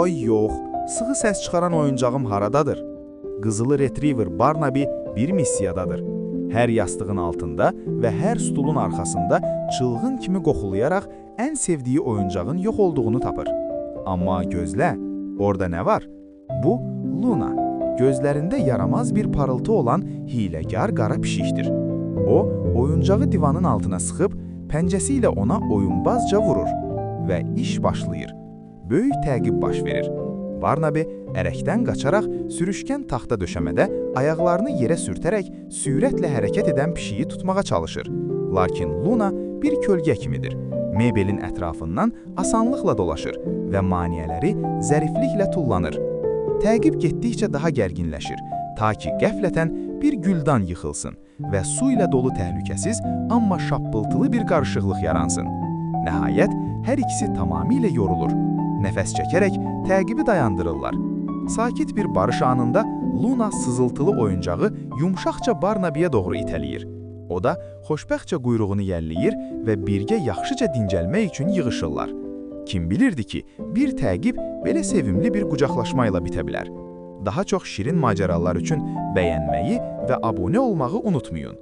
Ay yox, sığı səs çıxaran oyuncağım haradadır? Qızılı retriever Barnaby bir missiyadadır. Hər yastığın altında və hər stulun arxasında çılğın kimi qoxulayaraq ən sevdiyi oyuncağın yox olduğunu tapır. Amma gözlə, orada nə var? Bu Luna, gözlərində yaramaz bir parıltı olan hiləgər qara pişikdir. O, oyuncağı divanın altına sıxıb, pəncəsi ilə ona oyunbazca vurur və iş başlayır. Böyük təqib baş verir. Barnaby ərəkdən qaçaraq sürüşkən taxta döşəmədə ayaqlarını yerə sürtərək sürətlə hərəkət edən pişiyi tutmağa çalışır. Lakin Luna bir kölgə kimidir. Mebelin ətrafından asanlıqla dolaşır və maneələri zərifliklə tullanır. Təqib getdikcə daha gərginləşir, ta ki qəflətən bir güldan yıxılsın və su ilə dolu təhlükəsiz, amma şappıltılı bir qarışıqlıq yaransın. Nəhayət, hər ikisi tamamilə yorulur. Nəfəs çəkərək təqibi dayandırırlar. Sakit bir barış anında Luna sızıltılı oyuncağı yumşaqca Barnaby'yə doğru itələyir. O da xoşbəxtcə quyruğunu yelləyir və birgə yaxşıca dincəlmək üçün yığışırlar. Kim bilirdi ki, bir təqib belə sevimli bir qucaqlaşma ilə bitə bilər. Daha çox şirin macəralar üçün bəyənməyi və abunə olmağı unutmayın.